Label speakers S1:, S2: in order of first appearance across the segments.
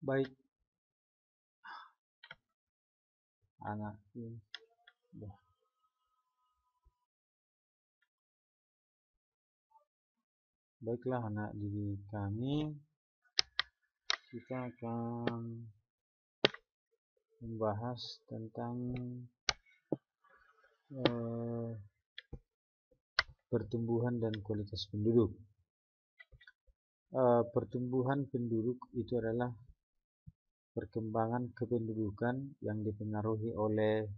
S1: Baik, anak ini. Baiklah anak didik kami, kita akan membahas tentang pertumbuhan dan kualitas penduduk. Pertumbuhan penduduk itu adalah perkembangan kependudukan yang dipengaruhi oleh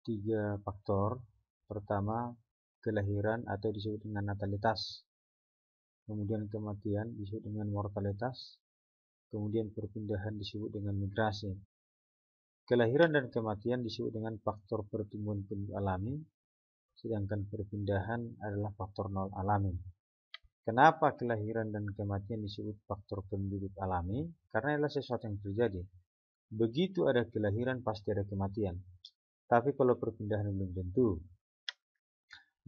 S1: 3 faktor. Pertama, kelahiran atau disebut dengan natalitas. Kemudian kematian disebut dengan mortalitas. Kemudian perpindahan disebut dengan migrasi. Kelahiran dan kematian disebut dengan faktor pertumbuhan penduduk alami, sedangkan perpindahan adalah faktor nol alami. Kenapa kelahiran dan kematian disebut faktor penduduk alami? Karena adalah sesuatu yang terjadi. Begitu ada kelahiran pasti ada kematian. Tapi kalau perpindahan belum tentu.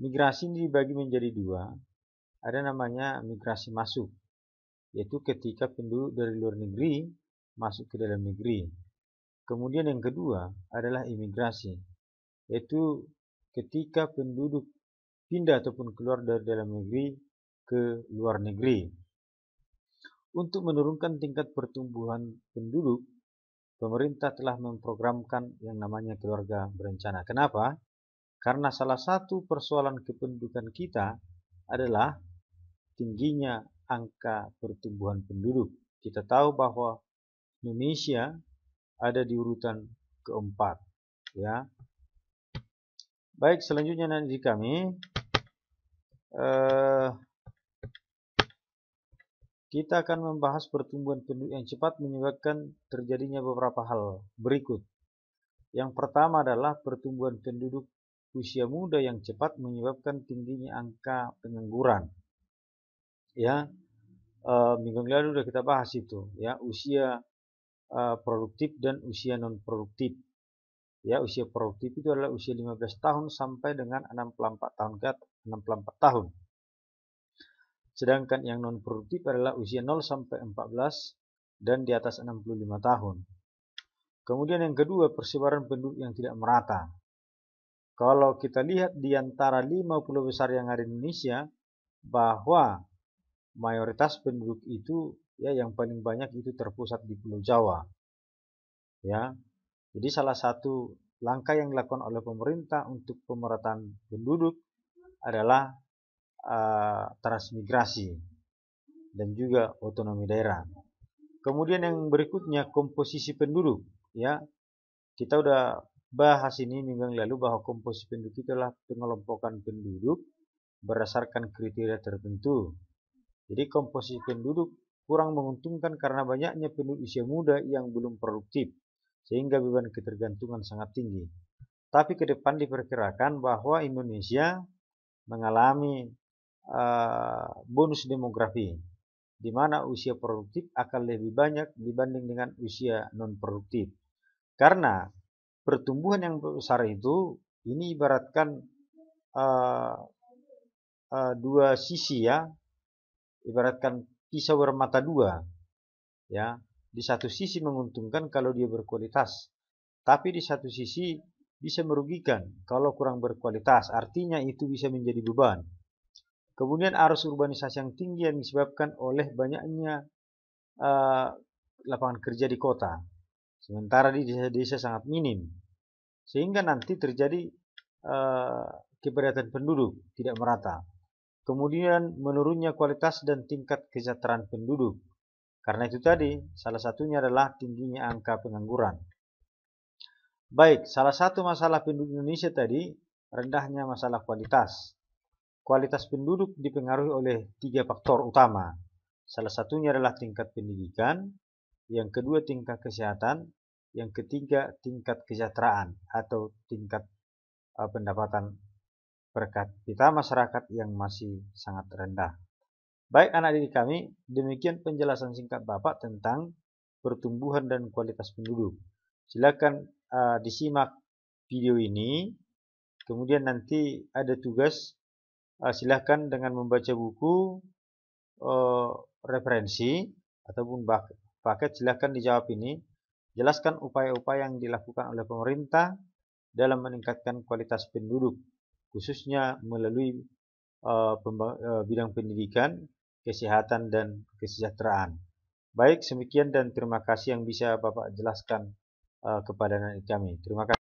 S1: Migrasi ini dibagi menjadi 2. Ada namanya migrasi masuk, yaitu ketika penduduk dari luar negeri masuk ke dalam negeri. Kemudian yang kedua adalah imigrasi, yaitu ketika penduduk pindah ataupun keluar dari dalam negeri ke luar negeri. Untuk menurunkan tingkat pertumbuhan penduduk, pemerintah telah memprogramkan yang namanya keluarga berencana. Kenapa? Karena salah satu persoalan kependudukan kita adalah tingginya angka pertumbuhan penduduk. Kita tahu bahwa Indonesia ada di urutan keempat, ya. Baik, selanjutnya nanti kami kita akan membahas pertumbuhan penduduk yang cepat menyebabkan terjadinya beberapa hal berikut. Yang pertama adalah pertumbuhan penduduk usia muda yang cepat menyebabkan tingginya angka pengangguran. Ya, minggu lalu sudah kita bahas itu, ya, usia produktif dan usia non produktif. Ya, usia produktif itu adalah usia 15 tahun sampai dengan 64 tahun ke 64 tahun. Sedangkan yang non produktif adalah usia 0 sampai 14 dan di atas 65 tahun. Kemudian yang kedua, persebaran penduduk yang tidak merata. Kalau kita lihat di antara 5 pulau besar yang ada di Indonesia, bahwa mayoritas penduduk itu, ya, yang paling banyak itu terpusat di Pulau Jawa. Ya. Jadi salah satu langkah yang dilakukan oleh pemerintah untuk pemerataan penduduk adalah transmigrasi dan juga otonomi daerah. Kemudian yang berikutnya, komposisi penduduk, ya. Kita udah bahas ini minggu lalu bahwa komposisi penduduk itu adalah pengelompokan penduduk berdasarkan kriteria tertentu. Jadi komposisi penduduk kurang menguntungkan karena banyaknya penduduk usia muda yang belum produktif, sehingga beban ketergantungan sangat tinggi. Tapi ke depan diperkirakan bahwa Indonesia mengalami bonus demografi, di mana usia produktif akan lebih banyak dibanding dengan usia non produktif. Karena pertumbuhan yang besar itu, ini ibaratkan dua sisi, ya, ibaratkan pisau bermata dua, ya. Di satu sisi menguntungkan kalau dia berkualitas, tapi di satu sisi bisa merugikan kalau kurang berkualitas, artinya itu bisa menjadi beban. Kemudian arus urbanisasi yang tinggi yang disebabkan oleh banyaknya lapangan kerja di kota, sementara di desa-desa sangat minim, sehingga nanti terjadi kepadatan penduduk tidak merata. Kemudian menurunnya kualitas dan tingkat kesejahteraan penduduk. Karena itu tadi, salah satunya adalah tingginya angka pengangguran. Baik, salah satu masalah penduduk Indonesia tadi, rendahnya masalah kualitas. Kualitas penduduk dipengaruhi oleh 3 faktor utama. Salah satunya adalah tingkat pendidikan, yang kedua tingkat kesehatan, yang ketiga tingkat kesejahteraan atau tingkat pendapatan per kapita masyarakat yang masih sangat rendah. Baik anak didik kami, demikian penjelasan singkat Bapak tentang pertumbuhan dan kualitas penduduk. Silakan disimak video ini, kemudian nanti ada tugas, silakan dengan membaca buku referensi ataupun paket, silakan dijawab ini. Jelaskan upaya-upaya yang dilakukan oleh pemerintah dalam meningkatkan kualitas penduduk, khususnya melalui bidang pendidikan, kesehatan, dan kesejahteraan. Baik, semikian dan terima kasih yang bisa Bapak jelaskan kepada kami. Terima kasih.